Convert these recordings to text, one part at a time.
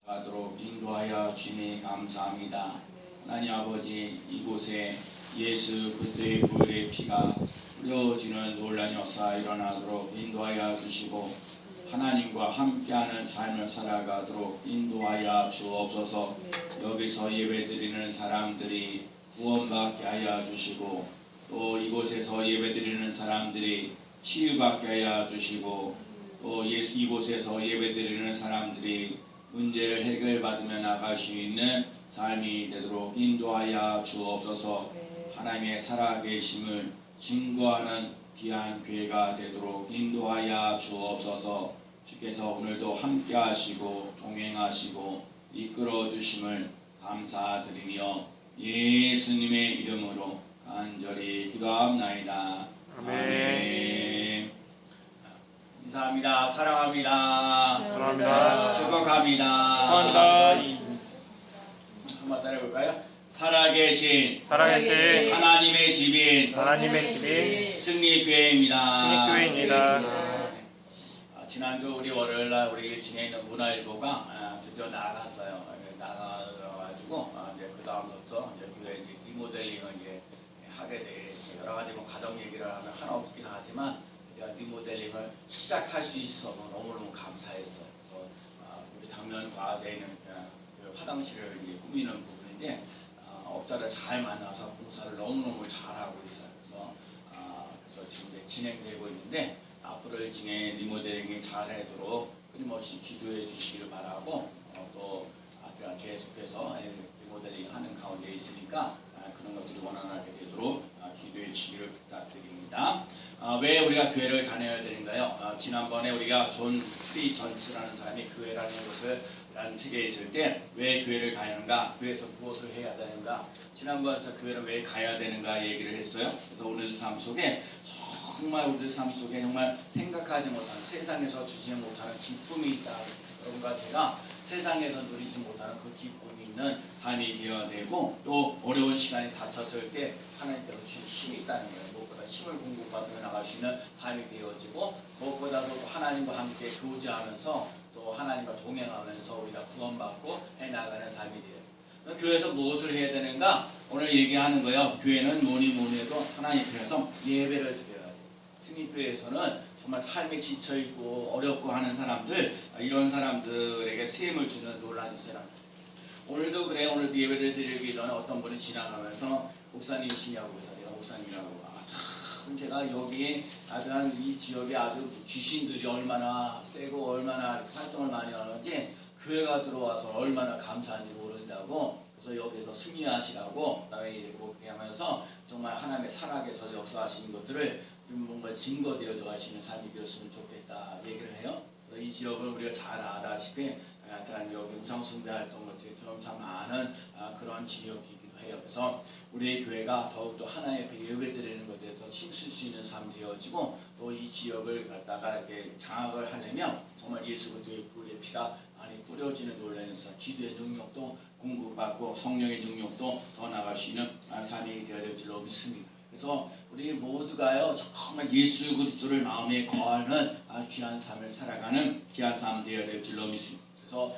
가도록 인도하여 주니 감사합니다. 하나님 아버지, 이곳에 예수 그리스도의 보혈의 피가 뿌려지는 놀라운 역사 일어나도록 인도하여 주시고 하나님과 함께하는 삶을 살아가도록 인도하여 주옵소서. 여기서 예배드리는 사람들이 구원받게 하여 주시고 또 이곳에서 예배드리는 사람들이 치유받게 하여 주시고 또 이곳에서 예배드리는 사람들이 문제를 해결받으며 나갈 수 있는 삶이 되도록 인도하여 주옵소서. 하나님의 살아계심을 증거하는 귀한 교회가 되도록 인도하여 주옵소서. 주께서 오늘도 함께 하시고 동행하시고 이끌어 주심을 감사드리며 예수님의 이름으로 간절히 기도합나이다. 아멘. 인사합니다. 사랑합니다. 사랑합니다. 축복합니다. 축복합니다. 한번 따라해볼까요? 살아계신 하나님의 집인 승리교회입니다. 승리교회입니다. 지난주 우리 월요일날 우리 1층에 있는 문화일보가 드디어 나갔어요. 나가가지고 이제 그 다음부터 이제 교회 리모델링을 이제 하게 돼 여러 가지 뭐 가정 얘기를 하면 하나 없긴 하지만 리모델링을 시작할 수 있어서 너무너무 감사했어요. 그래서 우리 당면 과제에 있는 그 화장실을 이제 꾸미는 부분인데 업자를 잘 만나서 공사를 너무너무 잘하고 있어요. 그래서 지금 이제 진행되고 있는데 앞으로 일찍에 리모델링이 잘하도록 끊임없이 기도해 주시기를 바라고 또 계속해서 리모델링 하는 가운데 있으니까 그런 것들이 원활하게 되도록 기도해 주시기를 부탁드립니다. 왜 우리가 교회를 다녀야 되는가요? 지난번에 우리가 존 프리 전스라는 사람이 교회라는 것을 라는 책에 있을 때 왜 교회를 가야 하는가, 교회에서 무엇을 해야 되는가, 지난번에서 교회를 왜 가야 되는가 얘기를 했어요. 그래서 오늘 삶 속에 정말 우리들 삶 속에 정말 생각하지 못하는, 세상에서 주지 못하는 기쁨이 있다. 여러분과 제가 세상에서 누리지 못하는 그 기쁨이 있는 삶이 되어야 되고, 또 어려운 시간이 닥쳤을 때 하나님께서 주신 힘이 있다는 거예요. 무엇보다 힘을 공급받으며 나갈 수 있는 삶이 되어지고, 무엇보다도 하나님과 함께 교제하면서 또 하나님과 동행하면서 우리가 구원받고 해나가는 삶이 돼요. 교회에서 무엇을 해야 되는가? 오늘 얘기하는 거예요. 교회는 뭐니 해도 하나님 앞에서 예배를 드려야 돼요. 승리교회에서는 정말 삶에 지쳐있고 어렵고 하는 사람들, 이런 사람들에게 세임을 주는 놀라운 사람. 오늘도 그래. 오늘도 예배를 드리기 전에 어떤 분이 지나가면서 목사님이시냐고 해서 내가 목사님이라고. 참 제가 여기에 이 지역에 아주 귀신들이 얼마나 세고 얼마나 활동을 많이 하는지 교회가 들어와서 얼마나 감사한지 모른다고. 그래서 여기서 승리하시라고 그다음에 그렇게 하면서 정말 하나님의 살아계서 역사하시는 것들을 좀 뭔가 증거되어져 가시는 삶이 되었으면 좋겠다 얘기를 해요. 그래서 이 지역을 우리가 잘 알다시피 약간 여기 우상숭배 활동 것처럼 참 많은 그런 지역이기도 해요. 그래서 우리의 교회가 더욱더 하나의 그 예배드리는 것에 대해서 힘쓸 수 있는 삶 되어지고, 또 이 지역을 갖다가 이렇게 장악을 하려면 정말 예수 그리스도의 보혈의 피가 많이 뿌려지는 논란에서 기도의 능력도 공급받고 성령의 능력도 더 나갈 수 있는 삶이 되어야 될 줄로 믿습니다. 그래서 우리 모두가요 정말 예수 그리스도를 마음에 거하는 귀한 삶을 살아가는 귀한 삶 되어야 될 줄로 믿습니다. 그래서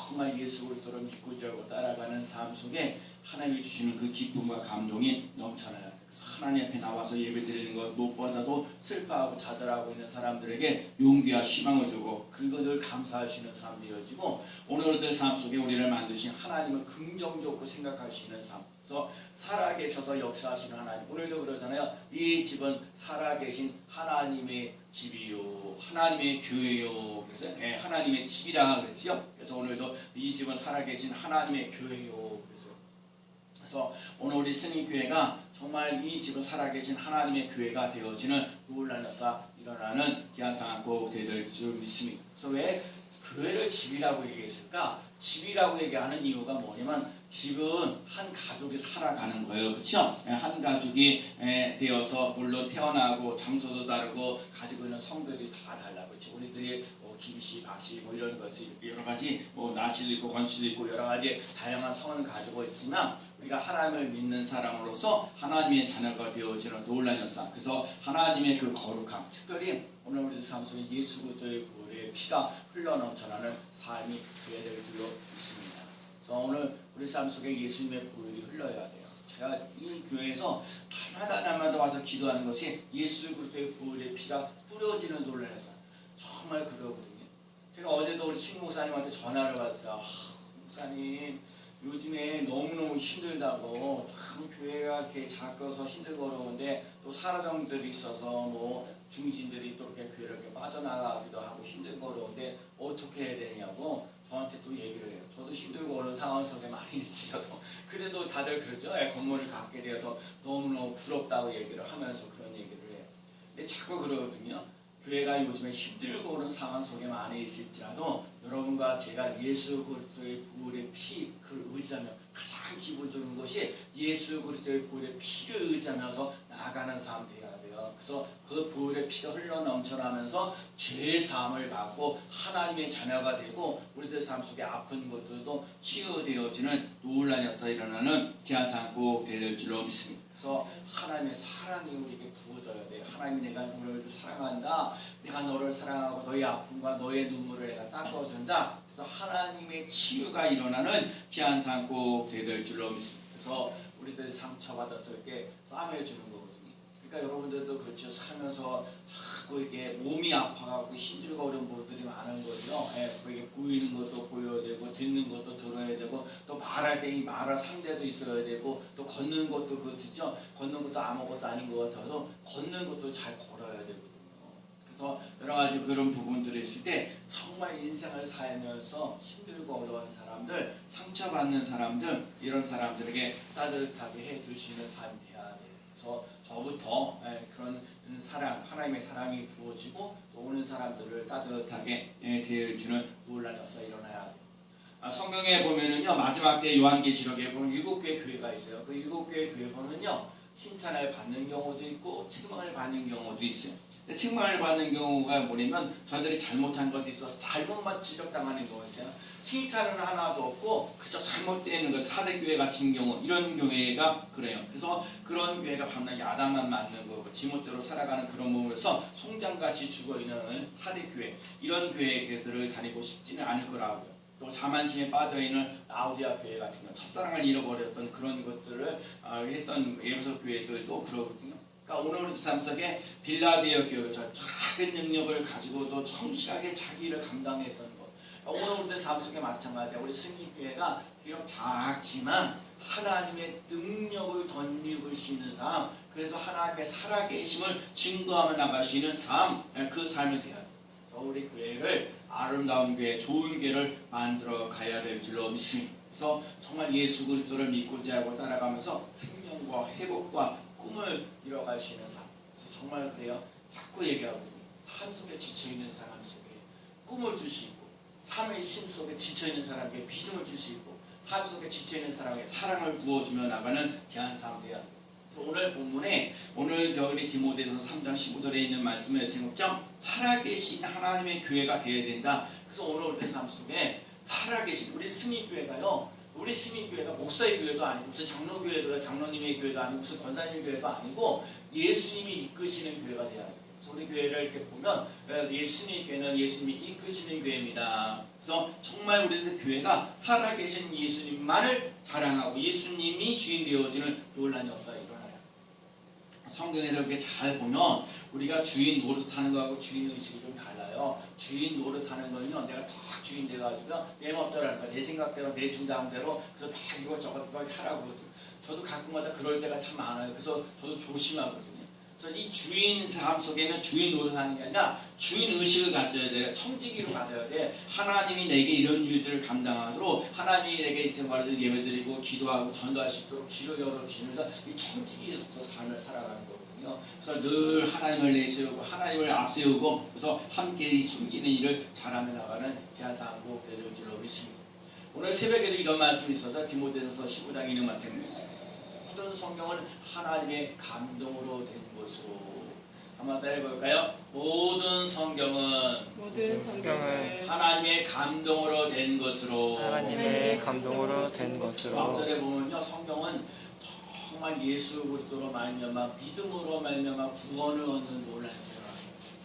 정말 예수 그리스도를 믿고 지하고 따라가는 삶 속에 하나님이 주시는 그 기쁨과 감동이 넘쳐나요. 그래서 하나님 앞에 나와서 예배드리는 것 무엇보다도 슬퍼하고 좌절하고 있는 사람들에게 용기와 희망을 주고 그것을 감사할 수 있는 삶이 되어지고, 오늘의 삶 속에 우리를 만드신 하나님을 긍정적으로 생각할 수 있는 삶. 그래서 살아계셔서 역사하시는 하나님. 오늘도 그러잖아요. 이 집은 살아계신 하나님의 집이요, 하나님의 교회요. 그래서 하나님의 집이라 그랬죠. 그래서 오늘도 이 집은 살아계신 하나님의 교회요. 그래서 오늘 우리 승리교회가 정말 이 집은 살아계신 하나님의 교회가 되어지는 놀라운 역사 일어나는 귀한 상황 꼭 되될 줄 믿습니다. 그래서 왜 교회를 집이라고 얘기했을까? 집이라고 얘기하는 이유가 뭐냐면 집은 한 가족이 살아가는 거예요. 그렇죠? 한 가족이 되어서 물론 태어나고 장소도 다르고 가지고 있는 성들이 다 달라. 그렇죠? 우리들이 김씨, 박씨 뭐 이런 것이 여러 가지 나씨도 있고 건씨도 있고 여러 가지 다양한 성을 가지고 있지만 우리가 하나님을 믿는 사람으로서 하나님의 자녀가 되어지는 놀라운 역사. 그래서 하나님의 그 거룩함, 특별히 오늘 우리 삶 속에 예수 그리스도의 피가 흘러넘쳐나는 삶이 되어야 될 줄로 우리 삶 속에 예수님의 보혈이 흘러야 돼요. 제가 이 교회에서 날마다 와서 기도하는 것이 예수 그리스도의 보혈의 피가 뿌려지는 논란에서 정말 그러거든요. 제가 어제도 우리 친구 목사님한테 전화를 받았어요. 목사님 요즘에 너무너무 힘들다고 참 교회가 이렇게 작아서 힘들고 어려운데 또 사라정들이 있어서 뭐 중진들이 또 이렇게 교회를 이렇게 빠져나가기도 하고 힘들고 어려운데 어떻게 해야 되냐고 저한테 또 얘기를 해요. 저도 힘들고 어려운 상황 속에 많이 있어도 그래도 다들 그러죠. 건물을 갖게 되어서 너무너무 부럽다고 얘기를 하면서 그런 얘기를 해요. 근데 자꾸 그러거든요. 교회가 요즘에 힘들고 그런 상황 속에 많이 있을지라도 여러분과 제가 예수 그리스도의 보혈의 피, 그를 의지하며 가장 기본적인 것이 예수 그리스도의 보혈의 피를 의지하면서 나아가는 삶 되어야 돼요. 그래서 그 보혈의 피가 흘러 넘쳐나면서 죄의 사함을 받고 하나님의 자녀가 되고 우리들 삶 속에 아픈 것들도 치유되어지는 놀라운 역사가 일어나는 귀한 삶 꼭 될 줄로 믿습니다. 그래서 하나님의 사랑이 우리에게 부어져야 돼요. 하나님이 내가 너를 사랑한다. 내가 너를 사랑하고 너의 아픔과 너의 눈물을 내가 닦아준다. 그래서 하나님의 치유가 일어나는 귀한 삶 꼭 될 줄로 믿습니다. 그래서 우리들 상처받아서 이렇게 싸매주는 거거든요. 그러니까 여러분들도 그렇죠. 살면서 자꾸 이렇게 몸이 아파가고 힘들고 어려운 분들이 많은 거죠. 그게 보이는 것도 보여야 되고 듣는 것도 들어야 되고 또 말할 때 이 말할 상대도 있어야 되고 또 걷는 것도 그렇죠. 걷는 것도 아무것도 아닌 것 같아서 걷는 것도 잘 걸어야 되거든요. 그래서 여러 가지 그런 부분들이 있을 때 정말 인생을 살면서 힘들고 어려운 사람들, 상처받는 사람들 이런 사람들에게 따뜻하게 해줄 수 있는 삶이 돼야 돼요. 그래서 저부터 그런 사랑, 하나님의 사랑이 부어지고 또 오는 사람들을 따뜻하게 대해주는 놀라운 역사가 일어나야 돼요. 성경에 보면은요 마지막 때 요한계시록에 보면 7개의 교회가 있어요. 그 7개의 교회 보면요 칭찬을 받는 경우도 있고 책망을 받는 경우도 있어요. 책망을 받는 경우가 뭐냐면 저들이 잘못한 것이 있어서 잘못만 지적당하는 경우가 있어요. 칭찬은 하나도 없고 그저 잘못되는 것, 사대교회 같은 경우 이런 교회가 그래요. 그래서 그런 교회가 밤낮 야단만 맞는 거고 지멋대로 살아가는 그런 몸으로서 송장같이 죽어있는 사대교회 이런 교회들을 다니고 싶지는 않을 거라고요. 또 자만심에 빠져있는 라우디아 교회 같은 경우 첫사랑을 잃어버렸던 그런 것들을 했던 예배소 교회들도 그러거든요. 그러니까 오늘 삶 속에 빌라델피아 교회 저 작은 능력을 가지고도 성실하게 자기를 감당했던 것. 그러니까 오늘 우리 삶 속에 마찬가지야. 우리 승리교회가 비록 작지만 하나님의 능력을 덧입을 수 있는 삶, 그래서 하나님의 살아계심을 증거하며 나갈 수 있는 삶, 그 삶이 되어야 돼요. 우리 교회를 아름다운 교회, 좋은 교회를 만들어 가야 될 줄로 믿습니다. 그래서 정말 예수 그리스도를 믿고자 하고 따라가면서 생명과 회복과 꿈을 이뤄갈 수 있는 삶. 그래서 정말 그래요. 자꾸 얘기하거든요. 삶 속에 지쳐있는 사람 속에 꿈을 줄 수 있고 삶의 심 속에 지쳐있는 사람에게 믿음을 줄 수 있고 삶 속에 지쳐있는 사람에게 사랑을 부어주며 나가는 귀한 삶 되어야 돼요. 그래서 오늘 본문에 오늘 우리 디모데서 3장 15절에 있는 말씀을 제목점 살아계신 하나님의 교회가 되어야 된다. 그래서 오늘 우리 삶 속에 살아계신 우리 승리교회가요. 우리 승리교회가 목사의 교회도 아니고 무슨 장로교회도 장로님의 교회도 아니고 무슨 권사님의 교회도 아니고 예수님이 이끄시는 교회가 되어야 돼요. 그래서 우리 교회를 이렇게 보면 그래서 예수님의 교회는 예수님이 이끄시는 교회입니다. 그래서 정말 우리들 교회가 살아계신 예수님만을 자랑하고 예수님이 주인 되어지는 놀라운 역사가 일어나요. 성경에 이렇게 잘 보면 우리가 주인 노릇하는 거하고 주인 의식이 좀 달라요. 주인 노릇하는 거는요, 내가 딱 주인 돼가지고 내 멋대로 하는 거야. 내 생각대로, 내 주장대로 그래서 막 이것저것 하라고 그러거든요. 저도 가끔마다 그럴 때가 참 많아요. 그래서 저도 조심하거든요. 그래서 이 주인 삶 속에는 주인 노릇하는 게 아니라 주인 의식을 가져야 돼요. 청지기로 가져야 돼. 하나님이 내게 이런 일들을 감당하도록 하나님이 내게 이제 말하는 예배드리고 기도하고 전도할 수 있도록 길을 열어주시면서 이 청지기에서 삶을 살아가는 거거든요. 그래서 늘 하나님을 내세우고 하나님을 앞세우고 그래서 함께 섬기는 일을 잘하며 나가는 귀한 삶 꼭 되는 줄로 믿습니다. 오늘 새벽에도 이런 말씀이 있어서 디모데전서 15장에 있는 말씀. 모든 성경은 하나님의 감동으로 된 것으로 한번 따라해볼까요? 모든 성경은 하나님의 감동으로 된 것으로 하나님의 감동으로 된 것으로 앞절에 보면요 성경은 정말 예수 그리스도로 말미암아 믿음으로 말미암아 구원을 얻는 놀라운 세상.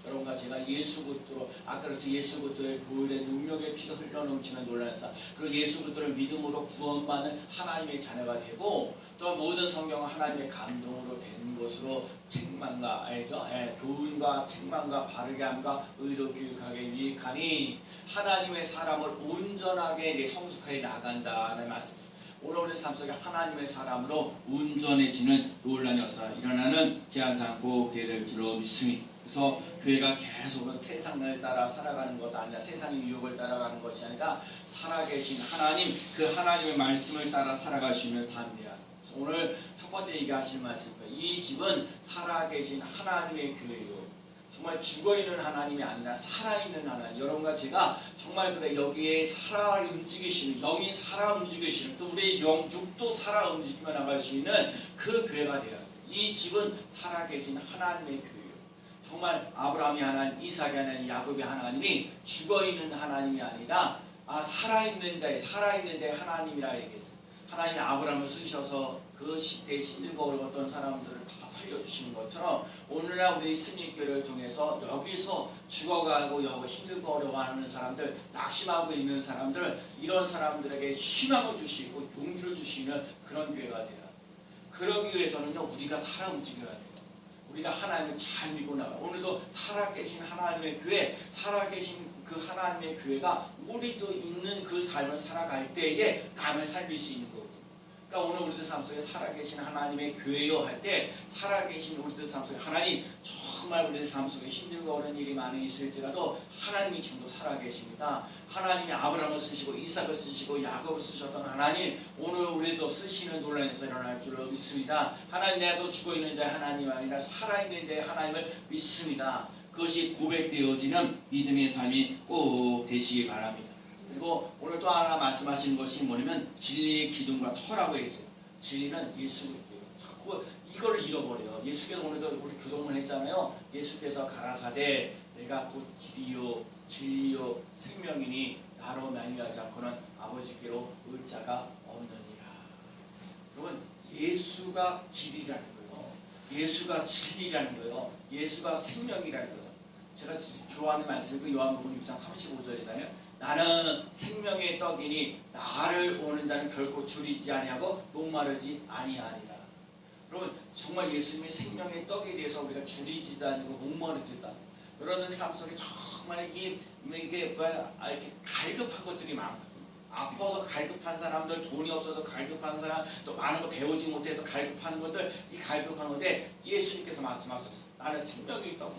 여러분과 제가 예수 그리스도로 아까 그래서 예수 그리스도의 보혈의 능력의 피가 흘러넘치는 놀라는 삶 그리고 예수 그리스도를 믿음으로 구원받는 하나님의 자녀가 되고 또 모든 성경은 하나님의 감동으로 된 것으로 책망과 알죠? 교훈과 책망과 바르게 함과 의로 교육하게 유익하니 하나님의 사람을 온전하게 성숙하게 나간다는 말씀. 오늘 우리 삶 속에 하나님의 사람으로 온전해지는 놀라운 역사 일어나는 귀한 삶 되될 줄로 믿습니다. 그래서 교회가 계속은 세상을 따라 살아가는 것 아니라 세상의 유혹을 따라가는 것이 아니라 살아계신 하나님 그 하나님의 말씀을 따라 살아가시는 삶이야. 오늘 첫 번째 얘기하실 말씀입니다. 이 집은 살아계신 하나님의 교회요. 정말 죽어있는 하나님이 아니라 살아있는 하나님. 여러분과 제가 정말 그래 여기에 살아 움직이시는 영이 살아 움직이시는 또 우리의 육도 살아 움직이며 나갈 수 있는 그 교회가 되어야 돼요. 이 집은 살아계신 하나님의 교회요. 정말 아브라함이 하나님, 이삭이 하나님, 야곱이 하나님이 죽어있는 하나님이 아니라 살아있는 자의 하나님이라 얘기했어요. 하나님이 아브라함을 쓰셔서 그 시대에 힘들고 어려웠던 사람들을 다 살려주시는 것처럼 오늘날 우리 스님교회를 통해서 여기서 죽어가고 여기 힘들고 어려워하는 사람들 낙심하고 있는 사람들 이런 사람들에게 희망을 주시고 용기를 주시는 그런 교회가 돼요. 그러기 위해서는요 우리가 살아 움직여야 돼요. 우리가 하나님을 잘 믿고 나가. 오늘도 살아계신 하나님의 교회, 살아계신 그 하나님의 교회가 우리도 있는 그 삶을 살아갈 때에 남을 살릴 수 있는 거거든요. 그러니까 오늘 우리들 삶 속에 살아계신 하나님의 교회요 할 때 살아계신 우리들 삶 속에 하나님 정말 우리들 삶 속에 힘들고 어려운 일이 많이 있을지라도 하나님이 지금도 살아계십니다. 하나님이 아브라함을 쓰시고 이삭을 쓰시고 야곱을 쓰셨던 하나님 오늘 우리도 쓰시는 논란에서 일어날 줄로 믿습니다. 하나님 내가 죽어있는 자의 하나님 아니라 살아있는 자의 하나님을 믿습니다. 그것이 고백되어지는 믿음의 삶이 꼭 되시기 바랍니다. 그리고 오늘 또 하나 말씀하시는 것이 뭐냐면 진리의 기둥과 터라고 했어요. 진리는 예수 그리스도예요. 자꾸 이걸 잃어버려요. 예수께서 오늘도 우리 교동을 했잖아요. 예수께서 가라사대 내가 곧 길이요 진리요 생명이니 나로 말미암지 않고는 아버지께로 올 자가 없느니라. 여러분 예수가 길이라는 거예요. 예수가 진리라는 거예요. 예수가 생명이라는 거예요. 제가 좋아하는 말씀이 요한복음 6장 35절이잖아요. 나는 생명의 떡이니 나를 오는 자는 결코 줄이지 아니하고 목마르지 아니하니라. 여러분 정말 예수님의 생명의 떡에 대해서 우리가 줄이지도 않고 목마르지도 않고 여러분 삶 속에 정말 이게 이렇게 갈급한 것들이 많거든요. 아파서 갈급한 사람들, 돈이 없어서 갈급한 사람, 또 많은 거 배우지 못해서 갈급한 것들, 이 갈급한 건데 예수님께서 말씀하셨어요. 나는 생명의 떡이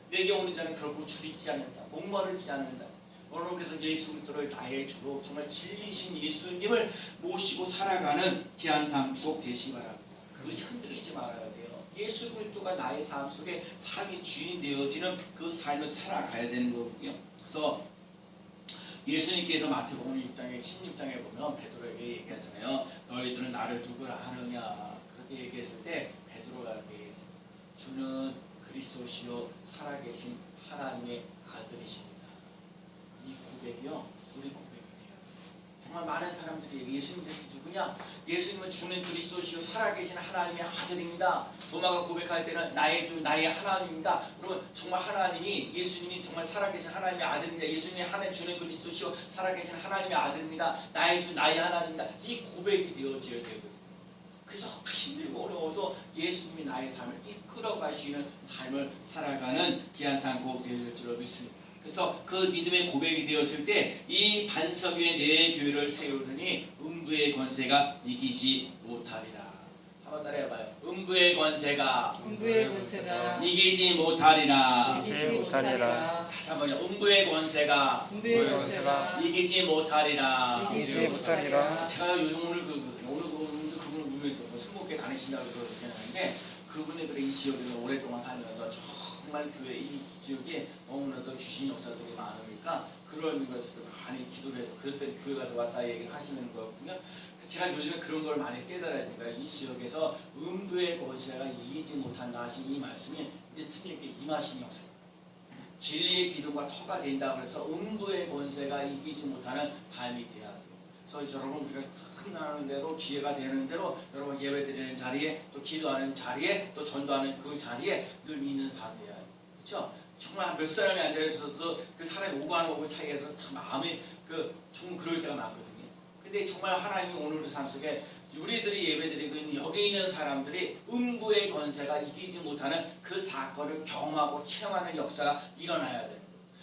내게 오는 자는 결코 줄이지 않는다. 목마르지 않는다. 오늘 그래서 예수 그리스도를 나의 주로 정말 진리이신 예수님을 모시고 살아가는 귀한 삶 꼭 되시기 바랍니다. 그것이 흔들리지 말아야 돼요. 예수 그리스도가 나의 삶 속에 삶의 주인 되어지는 그 삶을 살아가야 되는 거거든요. 그래서 예수님께서 마태복음 6장에 16장에 보면 베드로에게 얘기하잖아요. 너희들은 나를 누구라 하느냐 그렇게 얘기했을 때 베드로가 얘기했어요. 주는 그리스도시요 살아계신 하나님의 아들이십니다. 이 고백이요 우리 고백이 돼요. 정말 많은 사람들이 예수님 대체 누구냐? 예수님은 주는 그리스도시요 살아계신 하나님의 아들입니다. 도마가 고백할 때는 나의 주 나의 하나님입니다. 여러분 정말 하나님이 예수님이 정말 살아계신 하나님의 아들입니다. 예수님이 하나님 주는 그리스도시요 살아계신 하나님의 아들입니다. 나의 주 나의 하나님입니다. 이 고백이 되어져야 되거든요. 그래서 힘들고 어려워도 예수님이 나의 삶을 이끌어 가시는 삶을 살아가는 귀한 삶 꼭 될 줄로 믿습니다. 그래서 그 믿음의 고백이 되었을 때 이 반석 위에 내 교회를 세우느니 음부의 권세가 이기지 못하리라. 한번 따라해봐요. 음부의 권세가 이기지 못하리라. 다시 한번요. 음부의 권세가 이기지 못하리라. 제가 요즘 오늘 그분을 스무개 다니신다고 그러는데 그분이 그래 이 지역에서 오랫동안 살면서 정말 교회 이 지역에 너무나도 귀신 역사들이 많으니까 그런 것을 많이 기도를 해서 그랬더니 교회 가서 왔다 얘기를 하시는 거거든요. 제가 요즘에 그런 걸 많이 깨달아지니까 이 지역에서 음부의 권세가 이기지 못한다 하신 이 말씀이 우리 스님께 임하신 역사. 진리의 기둥과 터가 된다 그래서 음부의 권세가 이기지 못하는 삶이 돼야 돼요. 그래서 여러분 우리가 틈나는 대로 기회가 되는 대로 여러분 예배드리는 자리에 또 기도하는 자리에 또 전도하는 그 자리에 늘 있는 삶이에요. 그렇죠? 정말 몇 사람이 앉아있어도 그 사람이 오고하는 오고 차이에서 참 마음이 좀 그럴 때가 많거든요. 근데 정말 하나님이 오늘 우리 삶 속에 우리들이 예배드리고 있는 여기 있는 사람들이 음부의 권세가 이기지 못하는 그 사건을 경험하고 체험하는 역사가 일어나야 돼요.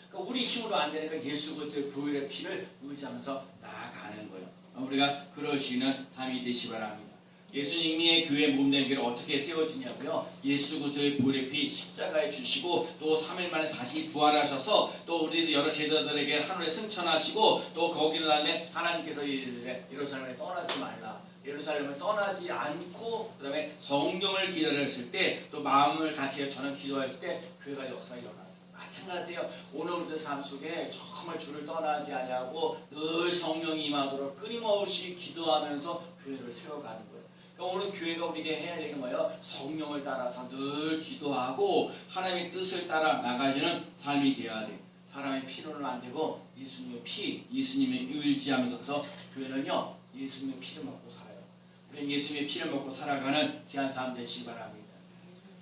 그러니까 우리 힘으로 안 되니까 예수 그리스도의 보혈의 피를 의지하면서 나아가는 거예요. 우리가 그러시는 삶이 되시 바랍니다. 예수님이 교회 몸된 교회를 어떻게 세워지냐고요? 예수 그리스도의 보혈의 피 십자가에 주시고 또 3일 만에 다시 부활하셔서 또 우리 여러 제자들에게 하늘에 승천하시고 또 거기는 다음에 하나님께서 예루살렘에 떠나지 말라. 예루살렘을 떠나지 않고 그 다음에 성령을 기다렸을 때 또 마음을 같이 해서 저는 기도했을 때 교회가 역사가 일어났어요. 마찬가지예요. 오늘 우리들 삶 속에 정말 주를 떠나지 아니하고 늘 성령이 임하도록 끊임없이 기도하면서 교회를 세워가는 거예요. 그러니까 오늘 교회가 우리에게 해야 되는 거예요. 성령을 따라서 늘 기도하고 하나님의 뜻을 따라 나가지는 삶이 되어야 돼요. 사람의 피로는 안 되고 예수님의 피, 예수님의 의지하면서 그래서 교회는요 예수님의 피를 먹고 살아요. 우리는 예수님의 피를 먹고 살아가는 귀한 삶 되시기 바랍니다.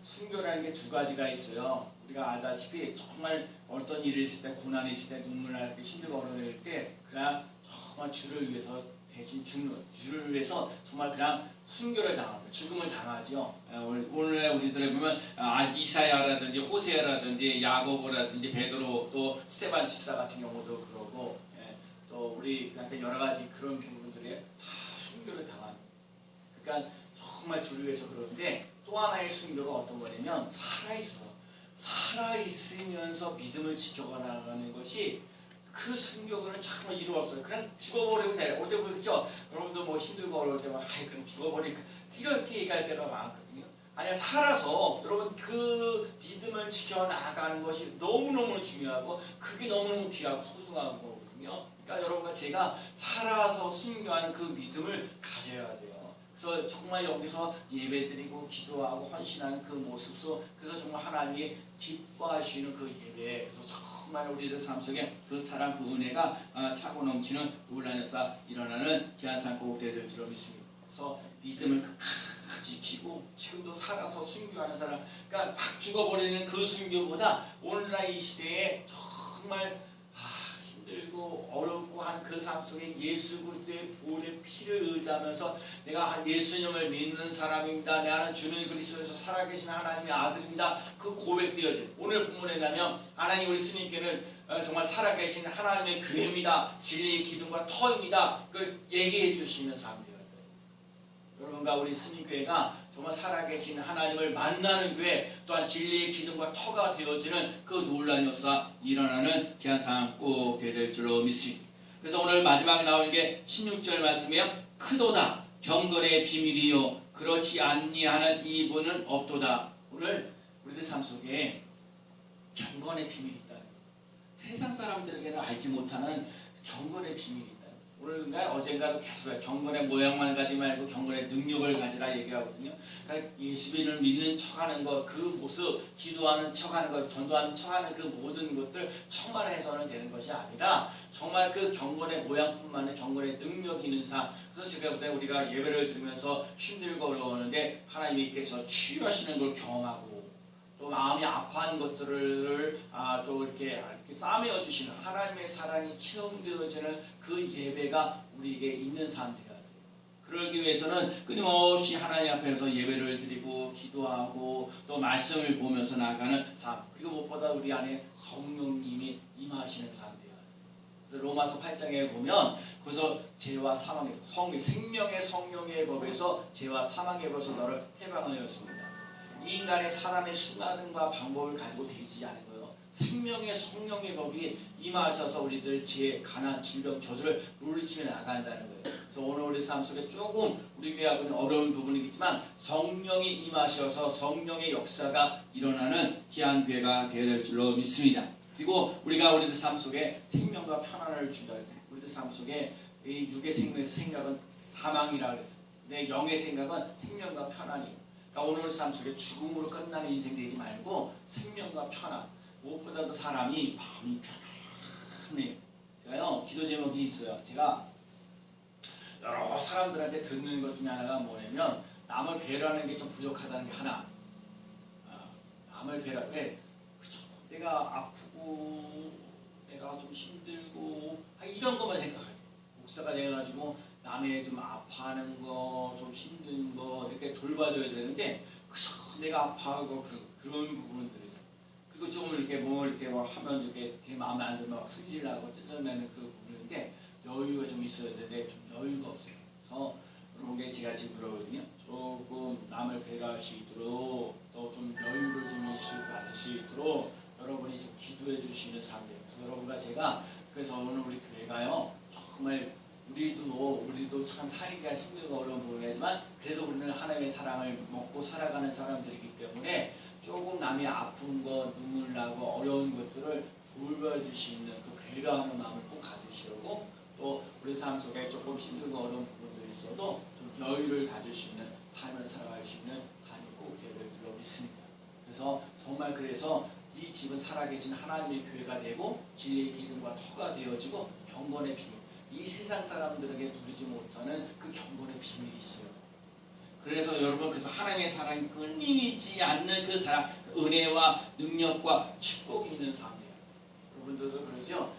순교라는 게 두 가지가 있어요. 우리가 알다시피 정말 어떤 일이 있을 때, 고난이 있을 때, 눈물 날 때, 힘들고 어려울 때 그냥 정말 주를 위해서 대신 죽는, 주를 위해서 정말 그냥 순교를 당합니다. 죽음을 당하죠. 오늘 우리들에 보면 이사야라든지 호세아라든지 야고보라든지 베드로 또 스테반 집사 같은 경우도 그러고 또 우리 같은 여러 가지 그런 부분들이 다 순교를 당합니다. 그러니까 정말 주를 위해서 그러는데 또 하나의 순교가 어떤 거냐면 살아있으면서 믿음을 지켜가는 것이 그 순교는 정말 이루었어요. 그냥 죽어버리면 돼요. 어제 그렇죠? 여러분도 뭐 힘들고 어려울 때만 그냥 죽어버리니까 이렇게 얘기할 때가 많거든요. 아니야 살아서 여러분 그 믿음을 지켜나가는 것이 너무너무 중요하고 그게 너무너무 귀하고 소중한 거거든요. 그러니까 여러분과 제가 살아서 순교하는 그 믿음을 가져야 돼요. 그래서 정말 여기서 예배드리고 기도하고 헌신하는 그 모습 속 그래서 정말 하나님이 기뻐하시는 그 예배 그래서 정말 우리들 삶 속에 그 사랑 그 은혜가 차고 넘치는 울란에서 일어나는 귀한 삶 꼭 되될 줄로 믿습니다. 그래서 믿음을 끝까지 지키고 지금도 살아서 순교하는 사람 그러니까 막 죽어버리는 그 순교보다 오늘날 이 시대에 정말 힘들고 어렵고 한 그 삶 속에 예수 그리스도의 보혈의 피를 의지하면서 내가 예수님을 믿는 사람입니다. 나는 주는 그리스도에서 살아계신 하나님의 아들입니다. 그 고백되어진 오늘 본문에 나면 하나님 우리 스님께는 정말 살아계신 하나님의 교회입니다. 진리의 기둥과 터입니다. 그걸 얘기해 주시는 사람들이에요. 여러분과 우리 스님교회가 정말 살아계신 하나님을 만나는 교회 또한 진리의 기둥과 터가 되어지는 그 놀라운 역사 일어나는 귀한 삶 꼭 되될 줄로 믿습니다. 그래서 오늘 마지막에 나오는 게 16절 말씀이에요. 크도다 경건의 비밀이요 그렇지 아니하는 이분은 없도다. 오늘 우리들 삶 속에 경건의 비밀이 있다. 세상 사람들에게는 알지 못하는 경건의 비밀이 있다. 오늘인가 어젠가도 계속 경건의 모양만 가지 말고 경건의 능력을 가지라 얘기하거든요. 그러니까 예수님을 믿는 척하는 것, 그 모습, 기도하는 척하는 것, 전도하는 척하는 그 모든 것들 천만해서는 되는 것이 아니라 정말 그 경건의 모양뿐만 아니라 경건의 능력이 있는 삶. 그래서 제가 볼 때 우리가 예배를 드리면서 힘들고 어려우는데 하나님께서 치유하시는 걸 경험하고 또 마음이 아파하는 것들을 또 이렇게 싸매어 주시는 하나님의 사랑이 체험되어지는 그 예배가 우리에게 있는 삶 되어야 돼요. 그러기 위해서는 끊임없이 하나님 앞에서 예배를 드리고 기도하고 또 말씀을 보면서 나가는 삶 그리고 무엇보다 우리 안에 성령님이 임하시는 삶 되어야 돼요. 그래서 로마서 8장에 보면 거기서 죄와 사망의 생명의 성령의 법에서 죄와 사망의 법에서 너를 해방하였습니다. 이 인간의 사람의 수단과 방법을 가지고 되지 않은 거예요. 생명의 성령의 법이 임하셔서 우리들 죄, 가난, 질병, 저주를 물리치며 나간다는 거예요. 그래서 오늘 우리 삶 속에 조금 우리 교회하고는 어려운 부분이겠지만 성령이 임하셔서 성령의 역사가 일어나는 귀한 교회가 되어야 될 줄로 믿습니다. 그리고 우리가 우리들 삶 속에 생명과 편안을 준다 그랬어요. 우리들 삶 속에 이 육의 생각은 사망이라 그랬어요. 내 영의 생각은 생명과 편안이에요. 그러니까 오늘 삶 속에 죽음으로 끝나는 인생 되지 말고 생명과 편안 무엇보다도 사람이 마음이 편안해요. 제가요 기도 제목이 있어요. 제가 여러 사람들한테 듣는 것 중에 하나가 뭐냐면 남을 배려하는 게 좀 부족하다는 게 하나. 남을 배려 왜? 그쵸? 내가 아프고 내가 좀 힘들고 이런 것만 생각하게 목사가 돼가지고 남의 좀 아파하는 거 좀 힘든 거 이렇게 돌봐줘야 되는데 그저 내가 아파하고 그런 부분들이 있어. 그리고 좀 이렇게 뭐 이렇게 뭐 하면 이렇게 제 마음에 안 들면 막 승질나고 찢어내는 그 부분인데 여유가 좀 있어야 되는데 좀 여유가 없어요. 그래서 그런 게 제가 지금 그러거든요. 조금 남을 배려할 수 있도록 또 좀 여유를 좀 가질 수 있도록 여러분이 좀 기도해 주시는 삶이에요. 그래서 여러분과 제가 그래서 오늘 우리 교회가요 정말 우리도 참 살기가 힘들고 어려운 부분이지만 그래도 우리는 하나님의 사랑을 먹고 살아가는 사람들이기 때문에 조금 남이 아픈 거 눈물 나고 어려운 것들을 돌봐줄 수 있는 그 배려하는 마음을 꼭 가지시고 또 우리 삶 속에 조금 힘들고 어려운 부분들이 있어도 좀 여유를 가질 수 있는 삶을 살아갈 수 있는 삶이 꼭 되어야 될 줄로 믿습니다. 그래서 정말 그래서 이 집은 살아계신 하나님의 교회가 되고 진리의 기둥과 터가 되어지고 경건의 비밀 이 세상 사람들에게 누리지 못하는 그 경건의 비밀이 있어요. 그래서 여러분 그래서 하나님의 사랑이 끊이지 않는 그 사랑 은혜와 능력과 축복이 있는 삶이에요. 여러분들도 그러죠?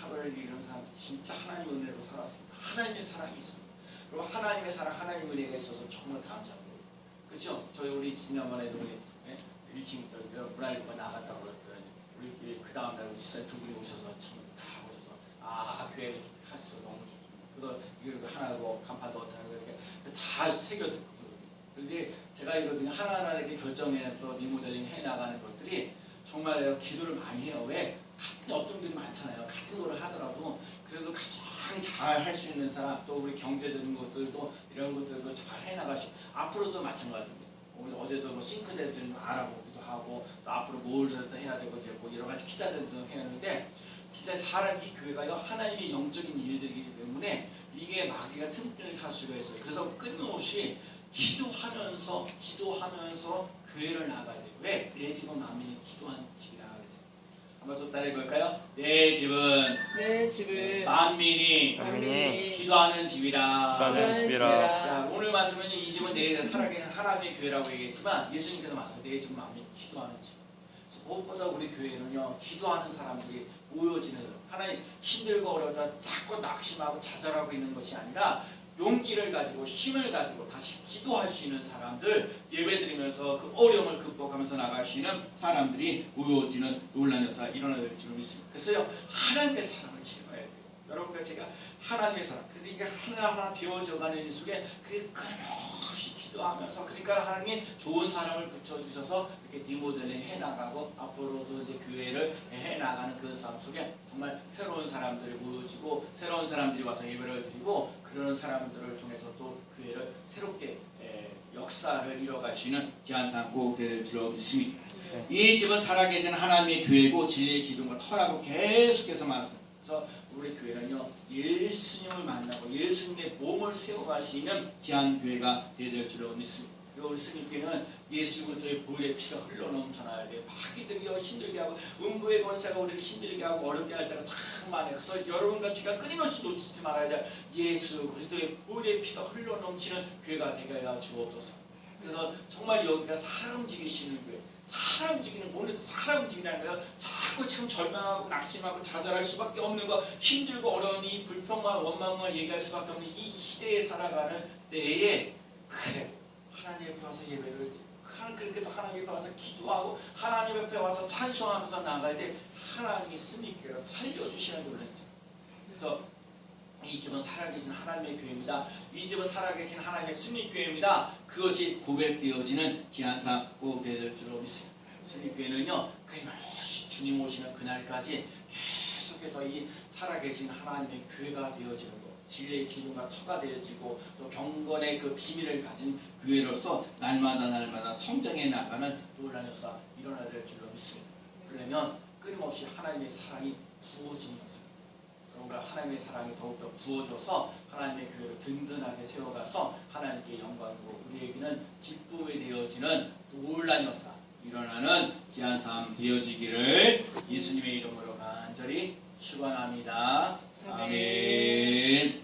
하루를 이런 사람 진짜 하나님의 은혜로 살았습니다. 하나님의 사랑이 있습니다. 그리고 하나님의 사랑 하나님의 은혜가 있어서 정말 감사합니다. 그렇죠? 저희 우리 지난번에도 우리 1층 문화일보가 나갔다고 그랬더니 우리 그 다음날 우리 집사님 두 분이 오셔서 참 다 오셔서 교회 하셔서 너무 좋습니다. 그래서 이걸 하나고 간판도 어떻게 이렇게 다 새겨 듣거든요. 그런데 제가 이거든요 하나하나 이렇게 결정해서 리모델링 해 나가는 것들이 정말 내가 기도를 많이 해요. 왜? 같은 업종들이 많잖아요. 같은 거를 하더라도 그래도 가장 잘 할 수 있는 사람 또 우리 경제적인 것들도 이런 것들도 잘 해나가시 앞으로도 마찬가지입니다. 오늘 어제도 뭐 싱크대를 좀 알아보기도 하고 또 앞으로 뭘 해야 되고 여러 가지 기타들도 해야 하는데 진짜 사람 이 교회가요 하나님의 영적인 일들이기 때문에 이게 마귀가 틈틈이 탈 수가 있어요. 그래서 끊임없이 기도하면서 교회를 나가야 돼요. 왜? 내 집은 만민이 기도하는 집이라 그랬어요. 한번 또 따라해 볼까요? 내 집은 만민이 기도하는 집이라. 자, 오늘 말씀은 이 집은 내 살아계신 하나님의 교회라고 얘기했지만 예수님께서 말씀 내 집은 만민이 기도하는 집. 무엇보다 우리 교회는요 기도하는 사람들이 모여지는 하나님 힘들고 어려우다 자꾸 낙심하고 좌절하고 있는 것이 아니라 용기를 가지고 힘을 가지고 다시 기도할 수 있는 사람들 예배드리면서 그 어려움을 극복하면서 나갈 수 있는 사람들이 모여지는 놀라운 역사가 일어나야 될 줄 믿습니다. 그래서요 하나님의 사랑을 실어야 돼요. 여러분과 제가 하나님의 사랑 그래서 이게 하나하나 비워져가는 이 속에 그게 끊임없이 기도하면서 그러니까 하나님이 좋은 사람을 붙여주셔서 이렇게 리모델링 해나가고 앞으로도 이제 교회를 해나가는 그 삶 속에 정말 새로운 사람들이 모여지고 새로운 사람들이 와서 예배를 드리고 그런 사람들을 통해서 또 교회를 새롭게 역사를 이뤄갈 수 있는 귀한 삶 꼭 될 줄 믿습니다. 이 집은 살아계신 하나님의 교회고 진리의 기둥과 터라고 계속해서 말씀합니다. 그래서 우리 교회는요 예수님을 만나고 예수님의 몸을 세워갈 수 있는 귀한 교회가 되어야 줄 믿습니다. 그리고 우리 스님께는 예수 그리스도의 보혈의 피가 흘러넘쳐나야 돼요. 마귀들이요 힘들게 하고 음부의 권세가 우리를 힘들게 하고 어렵게 할 때가 참 많아요. 그래서 여러분과 제가 끊임없이 놓치지 말아야 돼. 예수 그리스도의 보혈의 피가 흘러넘치는 교회가 되게 하여 주옵소서. 그래서 정말 여기가 사람 움직이시는 교회 사람 움직이는 오늘도 사람 움직이는 거예요. 자꾸 지금 절망하고 낙심하고 좌절할 수밖에 없는 거 힘들고 어려운 이 불평만 원망만 얘기할 수밖에 없는 이 시대에 살아가는 때에 그래 하나님 옆에 와서 예배를 드리고 그렇게도 하나님 옆에 와서 기도하고 하나님 옆에 와서 찬송하면서 나갈 때 하나님이 스미교회를 살려주시는 걸 했어요. 그래서 이 집은 살아계신 하나님의 교회입니다. 이 집은 살아계신 하나님의 스미교회입니다. 그것이 고백되어지는 귀한 삶 꼭 되될 줄로 믿습니다. 스미교회는요 끊임없이 주님 오시는 그날까지 계속해서 이 살아계신 하나님의 교회가 되어지는 것 진리의 기둥과 터가 되어지고 또 경건의 그 비밀을 가진 교회로서 날마다 성장해 나가는 놀라운 역사 일어나야 될 줄로 믿습니다. 그러려면 끊임없이 하나님의 사랑이 부어지는 역사 그런가 하나님의 사랑이 더욱더 부어져서 하나님의 교회를 든든하게 세워가서 하나님께 영광이고 우리에게는 기쁨이 되어지는 놀라운 역사 일어나는 귀한 삶 되어지기를 예수님의 이름으로 간절히 축원합니다. 아멘.